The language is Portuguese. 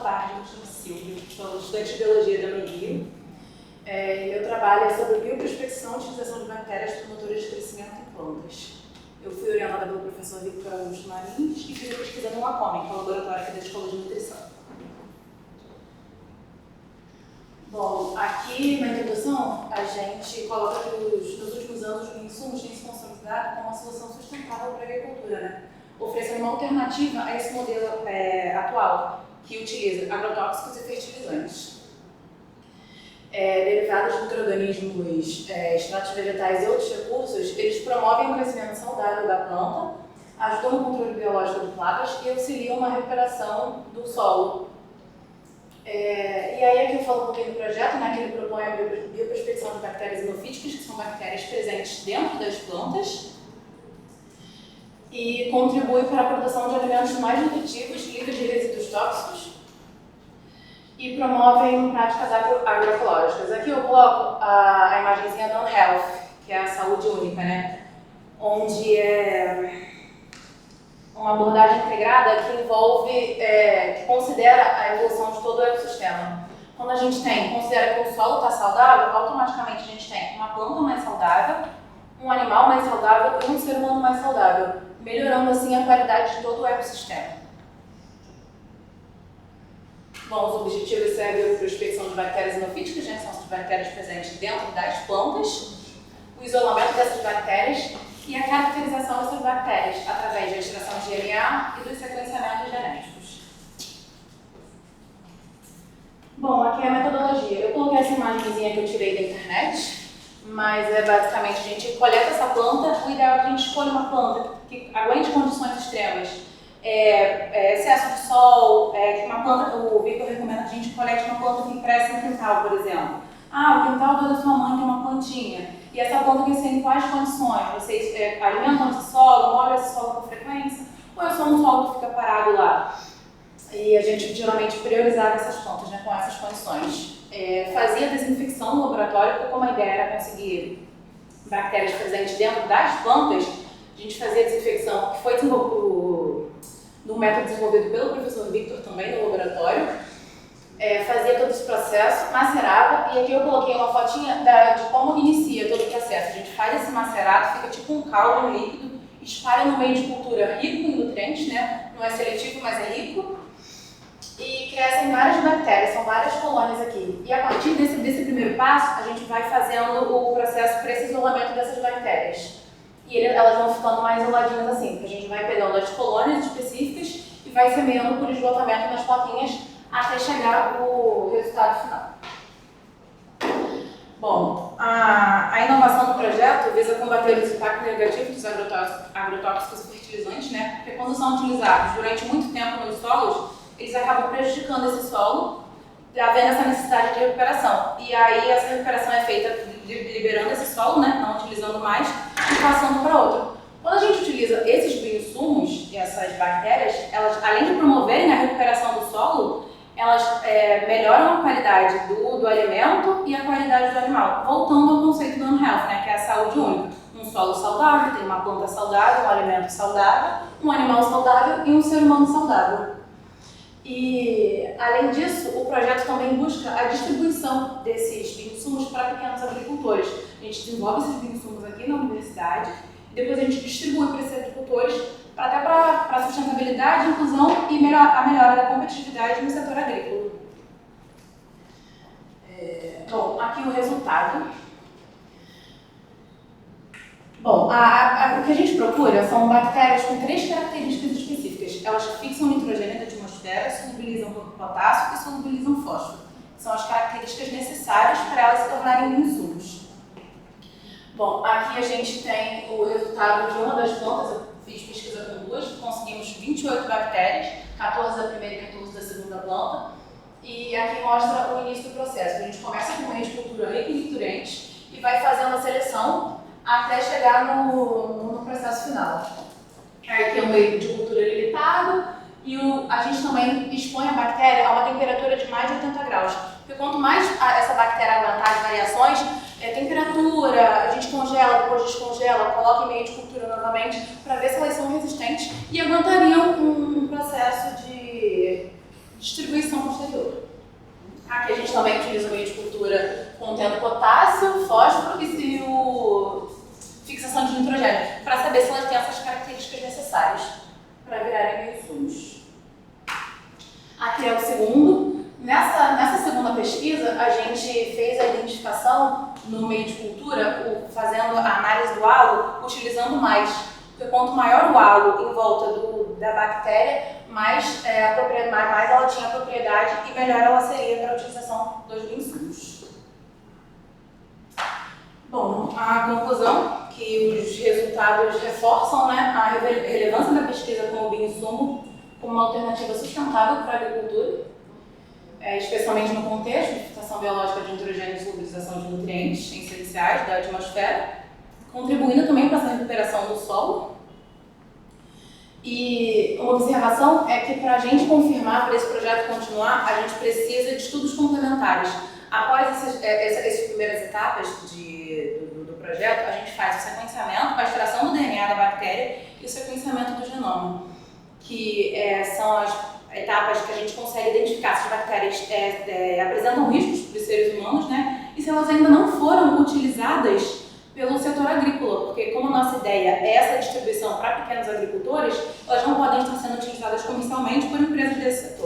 tarde, eu me chamo Silvia, sou estudante de Biologia da UNI. Meu trabalho é sobre bioprospecção e utilização de bactérias promotoras de crescimento em plantas. Eu fui orientada pelo professor Victor Augusto Marins e fiz a pesquisa no LACOM, que é o laboratório aqui da Escola de Nutrição. Bom, aqui na introdução a gente coloca que nos últimos anos os insumos têm se consolidado como uma solução sustentável para a agricultura, né? Oferecendo uma alternativa a esse modelo atual, que utiliza agrotóxicos e fertilizantes. Derivados de micro-organismos, extratos vegetais e outros recursos, eles promovem o crescimento saudável da planta, ajudam no controle biológico de plagas e auxiliam na recuperação do solo. E aí aqui eu falo um pouquinho do projeto, né, que ele propõe a bioprospecção de bactérias hemofíticas, que são bactérias presentes dentro das plantas, e contribui para a produção de alimentos mais nutritivos, livres de resíduos tóxicos, e promovem práticas agroecológicas. Aqui eu coloco a imagenzinha da One Health, que é a saúde única, né, onde é uma abordagem integrada que envolve, que considera a evolução de todo o ecossistema. Quando a gente considera que o solo está saudável, automaticamente a gente tem uma planta mais saudável, um animal mais saudável e um ser humano mais saudável, melhorando assim a qualidade de todo o ecossistema. Bom, os objetivos servem a bioprospecção de bactérias hemofíticas, né, que são as bactérias presentes dentro das plantas, o isolamento dessas bactérias e a caracterização dessas bactérias através da extração de DNA e dos sequenciamentos genéticos. Bom, aqui é a metodologia. Eu coloquei essa imagenzinha que eu tirei da internet, mas basicamente a gente coleta essa planta. O ideal é que a gente escolha uma planta que aguente condições extremas, excesso de sol, uma planta, o Victor recomenda que a gente colete uma planta que cresce no quintal, por exemplo. O quintal da sua mãe tem uma plantinha, e essa planta vai ser em quais condições? Vocês alimentam esse solo, molham esse solo com frequência, ou é só um solo que fica parado lá? E a gente geralmente priorizava essas plantas, né, com essas condições. Fazia desinfecção no laboratório, porque como a ideia era conseguir bactérias presentes dentro das plantas, a gente fazia desinfecção, que foi desenvolvido no método desenvolvido pelo professor Victor também no laboratório. Fazia todo esse processo, macerava, e aqui eu coloquei uma fotinha de como inicia todo o processo. A gente faz esse macerado, fica tipo um caldo líquido, espalha no meio de cultura rico em nutrientes, né? Não é seletivo, mas é rico, e crescem várias bactérias, são várias colônias aqui. E a partir desse primeiro passo, a gente vai fazendo o processo para esse isolamento dessas bactérias. E elas vão ficando mais isoladinhas assim, porque a gente vai pegando as colônias específicas e vai semeando por esgotamento nas plaquinhas até chegar o resultado final. Bom, a inovação do projeto visa combater os impactos negativos dos agrotóxicos e fertilizantes, né? Porque quando são utilizados durante muito tempo nos solos, eles acabam prejudicando esse solo, havendo essa necessidade de recuperação. E aí essa recuperação é feita liberando esse solo, né? Não utilizando mais, e passando para outro. Quando a gente utiliza esses bioinsumos, essas bactérias, elas, além de promoverem a recuperação do solo, elas melhoram a qualidade do alimento e a qualidade do animal. Voltando ao conceito do One Health, né, que é a saúde única. Um solo saudável, tem uma planta saudável, um alimento saudável, um animal saudável e um ser humano saudável. E, além disso, o projeto também busca a distribuição desses bioinsumos para pequenos agricultores. A gente desenvolve esses bioinsumos aqui na universidade e depois a gente distribui para esses agricultores até para a sustentabilidade, inclusão e a melhora da competitividade no setor agrícola. Bom, aqui o resultado. Bom, o que a gente procura são bactérias com 3 características específicas. Elas fixam nitrogênio da atmosfera, solubilizam potássio e solubilizam fósforo. São as características necessárias para elas se tornarem insumos. Bom, aqui a gente tem o resultado de uma das plantas. Eu fiz pesquisa com 2, conseguimos 28 bactérias, 14 da primeira e 14 da segunda planta. E aqui mostra o início do processo. A gente começa com um meio de cultura rico em nutrientes e vai fazendo a seleção até chegar no processo final. Aí tem um meio de cultura limitado e a gente também expõe a bactéria a uma temperatura de mais de 80 graus. Porque quanto mais essa bactéria aguentar as variações, temperatura, a gente congela, depois descongela, coloca em meio de cultura novamente para ver se elas são resistentes e aguentariam um processo de distribuição posterior. que é o segundo. Nessa segunda pesquisa, a gente fez a identificação no meio de cultura, fazendo a análise do halo, utilizando mais. Porque quanto maior o halo em volta da bactéria, mais ela tinha propriedade e melhor ela seria para a utilização dos bioinsumos. Bom, a conclusão que os resultados reforçam, né, a relevância da pesquisa como bioinsumo como uma alternativa sustentável para a agricultura, especialmente no contexto de fixação biológica de nitrogênio e solubilização de nutrientes essenciais da atmosfera, contribuindo também para essa recuperação do solo. E uma observação é que para a gente confirmar, para esse projeto continuar, a gente precisa de estudos complementares. Após essas primeiras etapas do projeto, a gente faz o sequenciamento, a extração do DNA da bactéria e o sequenciamento do genoma, que são as etapas que a gente consegue identificar se as bactérias apresentam riscos para os seres humanos, né? E se elas ainda não foram utilizadas pelo setor agrícola, porque como a nossa ideia é essa distribuição para pequenos agricultores, elas não podem estar sendo utilizadas comercialmente por empresas desse setor.